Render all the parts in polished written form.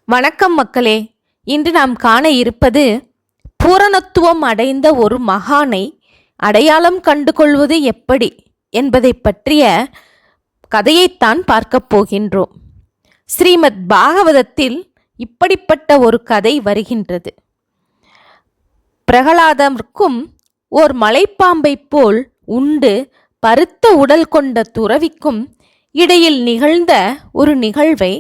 வணக்கம் மக்களே. இன்று நாம் காண இருப்பது பூரணத்துவம் அடைந்த ஒரு மகானை அடையாளம் கண்டு கொள்வது எப்படி என்பதை பற்றிய கதையைத்தான் பார்க்கப் போகின்றோம். ஸ்ரீமத் பாகவதத்தில் இப்படிப்பட்ட ஒரு கதை வருகின்றது. பிரகலாதருக்கும் ஓர் மலைப்பாம்பை போல் உண்டு பருத்த உடல் கொண்ட துறவிக்கும் இடையில் நிகழ்ந்த ஒரு நிகழ்வை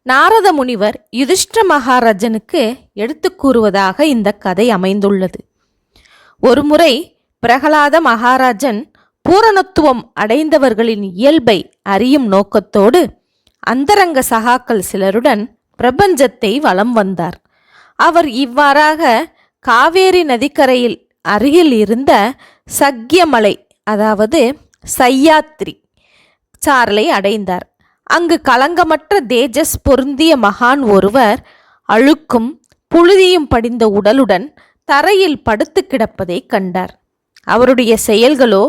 நாரத முனிவர் யுதிஷ்ட மகாராஜனுக்கு எடுத்து கூறுவதாக இந்த கதை அமைந்துள்ளது. ஒருமுறை பிரகலாத மகாராஜன் பூரணத்துவம் அடைந்தவர்களின் இயல்பை அறியும் நோக்கத்தோடு அந்தரங்க சகாக்கள் சிலருடன் பிரபஞ்சத்தை வலம் வந்தார். அவர் இவ்வாறாக காவேரி நதிக்கரையில் அருகில் இருந்த சக்கியமலை, அதாவது சய்யாத்ரி சாரலை அடைந்தார். அங்கு களங்கமற்ற தேஜஸ் பொருந்திய மகான் ஒருவர் அழுக்கும் புழுதியும் படிந்த உடலுடன் தரையில் படுத்து கிடப்பதை கண்டார். அவருடைய செயல்களோ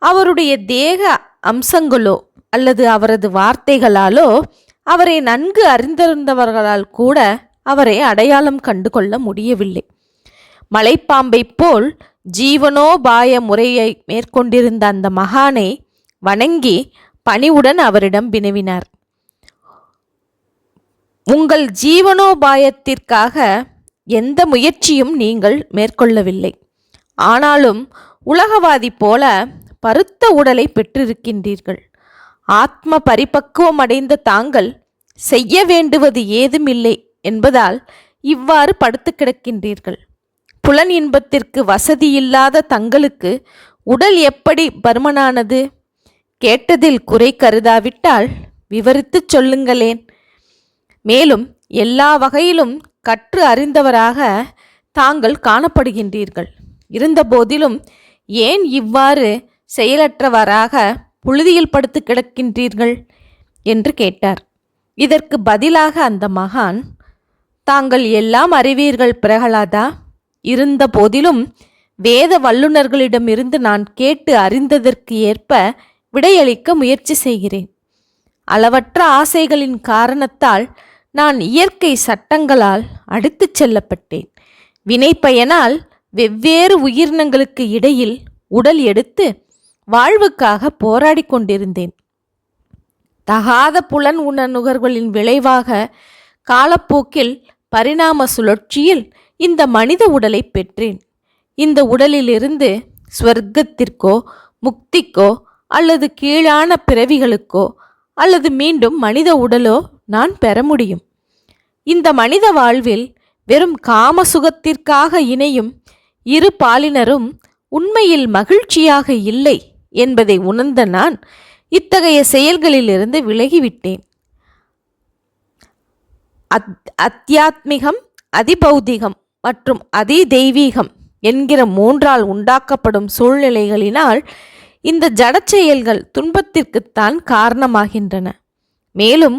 அவருடைய தேக அம்சங்களோ அல்லது அவரது வார்த்தைகளாலோ அவரை நன்கு அறிந்திருந்தவர்களால் கூட அவரை அடையாளம் கண்டு கொள்ள முடியவில்லை. மலைப்பாம்பை போல் ஜீவனோபாய முறையை மேற்கொண்டிருந்த அந்த மகானை வணங்கி பணிவுடன் அவரிடம் வினவினார். உங்கள் ஜீவனோபாயத்திற்காக எந்த முயற்சியும் நீங்கள் மேற்கொள்ளவில்லை. ஆனாலும் உலகவாதி போல பருத்த உடலை பெற்றிருக்கின்றீர்கள். ஆத்ம பரிபக்குவம் அடைந்த தாங்கள் செய்ய வேண்டுவது ஏதுமில்லை என்பதால் இவ்வாறு படுத்து கிடக்கின்றீர்கள். புலன் இன்பத்திற்கு வசதியில்லாத தங்களுக்கு உடல் எப்படி பருமனானது? கேட்டதில் குறை கருதாவிட்டால் விவரித்துச் சொல்லுங்களேன். மேலும் எல்லா வகையிலும் கற்று அறிந்தவராக தாங்கள் காணப்படுகின்றீர்கள். இருந்தபோதிலும் ஏன் இவ்வாறு செயலற்றவராக புழுதியில் படுத்து கிடக்கின்றீர்கள் என்று கேட்டார். இதற்கு பதிலாக அந்த மகான், தாங்கள் எல்லாம் அறிவீர்கள் பிரகலாதா. இருந்த போதிலும் வேத வல்லுநர்களிடமிருந்து நான் கேட்டு அறிந்ததற்கு ஏற்ப விடையளிக்க முயற்சி செய்கிறேன். அளவற்ற ஆசைகளின் காரணத்தால் நான் இயற்கை சட்டங்களால் அடித்துச் செல்லப்பட்டேன். வினை பயனால் வெவ்வேறு உயிரினங்களுக்கு இடையில் உடல் எடுத்து வாழ்வுக்காக போராடி கொண்டிருந்தேன். தகாத புலன் உணர்வுகளின் விளைவாக காலப்போக்கில் பரிணாம சுழற்சியில் இந்த மனித உடலை பெற்றேன். இந்த உடலிலிருந்து ஸ்வர்க்கத்திற்கோ முக்திக்கோ அல்லது கீழான பிறவிகளுக்கோ அல்லது மீண்டும் மனித உடலோ நான் பெற முடியும். இந்த மனித வாழ்வில் வெறும் காம சுகத்திற்காக இணையும் இரு பாலினரும் உண்மையில் மகிழ்ச்சியாக இல்லை என்பதை உணர்ந்த நான் இத்தகைய செயல்களிலிருந்து விலகிவிட்டேன். அத்தியாத்மிகம், அதிபௌதிகம் மற்றும் அதிதெய்வீகம் என்கிற மூன்றால் உண்டாக்கப்படும் சூழ்நிலைகளினால் இந்த ஜடச் செயல்கள் துன்பத்திற்குத்தான் காரணமாகின்றன. மேலும்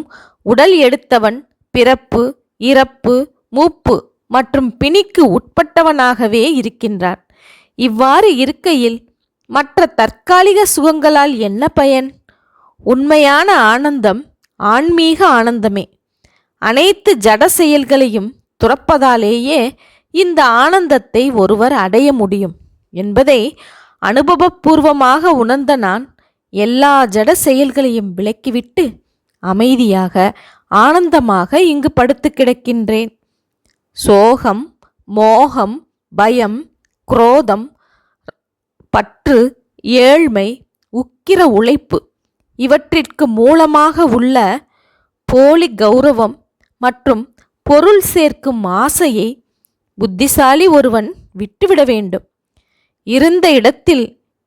உடல் எடுத்தவன் பிறப்பு, இறப்பு, மூப்பு மற்றும் பிணிக்கு உட்பட்டவனாகவே இருக்கின்றான். இவ்வாறு இருக்கையில் மற்ற தற்காலிக சுகங்களால் என்ன பயன்? உண்மையான ஆனந்தம் ஆன்மீக ஆனந்தமே. அனைத்து ஜட செயல்களையும் துறப்பதாலேயே இந்த ஆனந்தத்தை ஒருவர் அடைய முடியும் என்பதை அனுபவபூர்வமாக உணர்ந்த நான் எல்லா ஜட செயல்களையும் விலக்கிவிட்டு அமைதியாக ஆனந்தமாக இங்கு படுத்து கிடக்கின்றேன். சோகம், மோகம், பயம், குரோதம், பற்று, ஏழ்மை, உக்கிர உழைப்பு இவற்றிற்கு மூலமாக உள்ள போலி கௌரவம் மற்றும் பொருள் சேர்க்கும் ஆசையை புத்திசாலி ஒருவன் விட்டுவிட வேண்டும். இருந்த இடத்தில்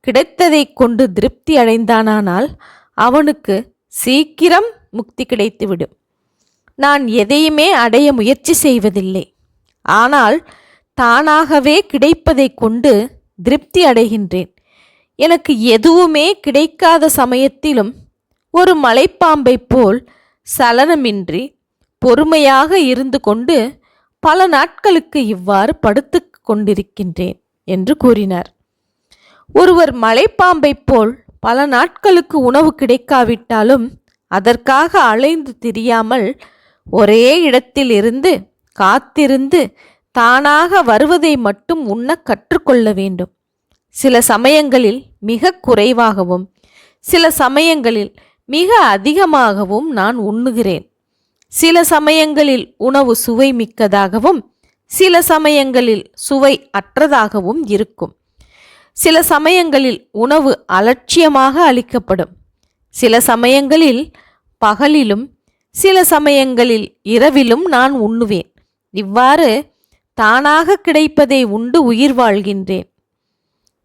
கிடைத்ததை கொண்டு திருப்தி அடைந்தானால் அவனுக்கு சீக்கிரம் முக்தி கிடைத்துவிடும். நான் எதையுமே அடைய முயற்சி செய்வதில்லை. ஆனால் தானாகவே கிடைப்பதை கொண்டு திருப்தி அடைகின்றேன். எனக்கு எதுவுமே கிடைக்காத சமயத்திலும் ஒரு மலைப்பாம்பை போல் சலனமின்றி பொறுமையாக இருந்து கொண்டு பல நாட்களுக்கு இவ்வாறு படுத்து கொண்டிருக்கின்றேன் என்று கூறினார். ஒருவர் மலைப்பாம்பை போல் பல நாட்களுக்கு உணவு கிடைக்காவிட்டாலும் அதற்காக அலைந்து திரியாமல் ஒரே இடத்தில் இருந்து காத்திருந்து தானாக வருவதை மட்டும் உண்ண கற்றுக்கொள்ள வேண்டும். சில சமயங்களில் மிக குறைவாகவும் சில சமயங்களில் மிக அதிகமாகவும் நான் உண்ணுகிறேன். சில சமயங்களில் உணவு சுவை மிக்கதாகவும் சில சமயங்களில் சுவை அற்றதாகவும் இருக்கும். சில சமயங்களில் உணவு அலட்சியமாக அளிக்கப்படும். சில சமயங்களில் பகலிலும் சில சமயங்களில் இரவிலும் நான் உண்ணுவேன். இவ்வாறு தானாக கிடைப்பதை உண்டு உயிர் வாழ்கின்றேன்.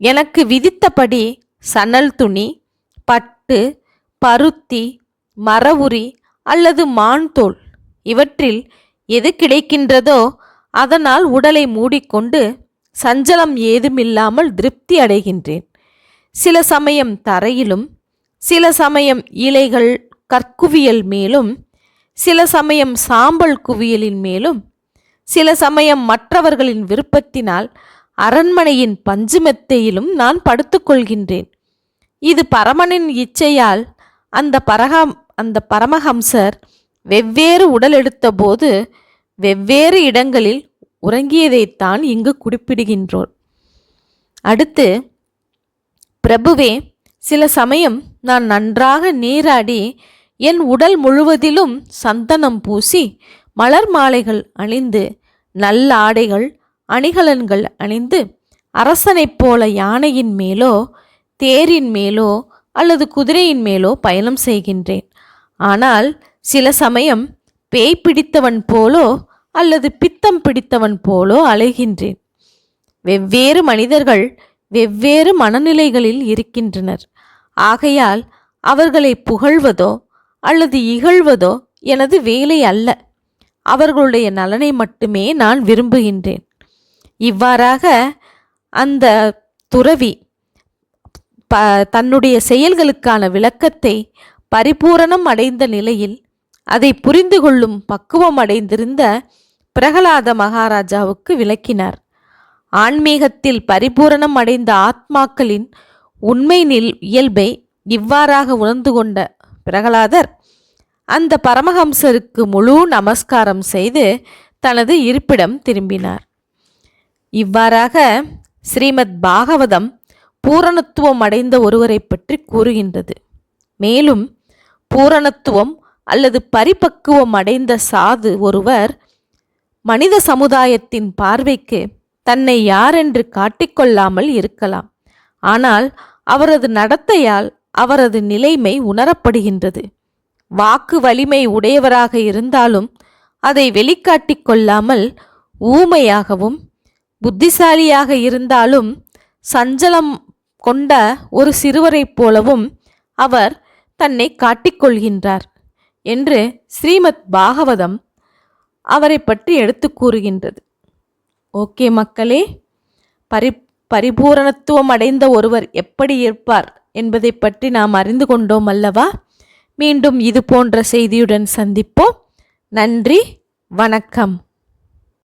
எனக்கு விதித்தபடி சணல் துணி, பட்டு, பருத்தி, மரவுரி அல்லது மான் தோல் இவற்றில் எது கிடைக்கின்றதோ அதனால் உடலை மூடிக்கொண்டு சஞ்சலம் ஏதுமில்லாமல் திருப்தி அடைகின்றேன். சில சமயம் தரையிலும் சில சமயம் இலைகள் கற்குவியல் மேலும் சில சமயம் சாம்பல் குவியலின் மேலும் சில சமயம் மற்றவர்களின் விருப்பத்தினால் அரண்மனையின் பஞ்சுமெத்தையிலும் நான் படுத்துக்கொள்கின்றேன். இது பரமனின் இச்சையால் அந்த பரமஹம்சர் வெவ்வேறு உடல் எடுத்த போது வெவ்வேறு இடங்களில் உறங்கியதைத்தான் இங்கு குறிப்பிடுகின்றோம். அடுத்து, பிரபுவே, சில சமயம் நான் நன்றாக நீராடி என் உடல் முழுவதிலும் சந்தனம் பூசி மலர் மாலைகள் அணிந்து நல்ல ஆடைகள் அணிகலன்கள் அணிந்து அரசனைப் போல யானையின் மேலோ தேரின் மேலோ அல்லது குதிரையின் மேலோ பயணம் செய்கின்றேன். ஆனால் சில சமயம் பேய் பிடித்தவன் போலோ அல்லது பித்தம் பிடித்தவன் போலோ அலைகின்றேன். வெவ்வேறு மனிதர்கள் வெவ்வேறு மனநிலைகளில் இருக்கின்றனர். ஆகையால் அவர்களை புகழ்வதோ அல்லது இகழ்வதோ எனது வேலை அல்ல. அவர்களுடைய நலனை மட்டுமே நான் விரும்புகின்றேன். இவ்வாறாக அந்த துறவி தன்னுடைய செயல்களுக்கான விளக்கத்தை பரிபூரணம் அடைந்த நிலையில் அதை புரிந்து கொள்ளும் பக்குவம் அடைந்திருந்த பிரகலாத மகாராஜாவுக்கு விளக்கினார். ஆன்மீகத்தில் பரிபூரணம் அடைந்த ஆத்மாக்களின் உண்மை இயல்பை இவ்வாறாக உணர்ந்து கொண்ட பிரகலாதர் அந்த பரமஹம்சருக்கு முழு நமஸ்காரம் செய்து தனது இருப்பிடம் திரும்பினார். இவ்வாறாக ஸ்ரீமத் பாகவதம் பூரணத்துவம் அடைந்த ஒருவரை பற்றி கூறுகின்றது. மேலும் பூரணத்துவம் அல்லது பரிபக்குவம் அடைந்த சாது ஒருவர் மனித சமுதாயத்தின் பார்வைக்கு தன்னை யாரென்று காட்டிக்கொள்ளாமல் இருக்கலாம். ஆனால் அவரது நடத்தையால் அவரது நிலைமை உணரப்படுகின்றது. வாக்கு வலிமை உடையவராக இருந்தாலும் அதை வெளிக்காட்டிக் கொள்ளாமல் ஊமையாகவும், புத்திசாலியாக இருந்தாலும் சஞ்சலம் கொண்ட ஒரு சிறுவரைப் போலவும் அவர் தன்னை காட்டிக்கொள்கின்றார் என்று ஸ்ரீமத் பாகவதம் அவரை பற்றி எடுத்து கூறுகின்றது. ஓகே மக்களே, பரிபூரணத்துவம் அடைந்த ஒருவர் எப்படி இருப்பார் என்பதை பற்றி நாம் அறிந்து கொண்டோம் அல்லவா? மீண்டும் இது போன்ற செய்தியுடன் சந்திப்போம். நன்றி, வணக்கம்.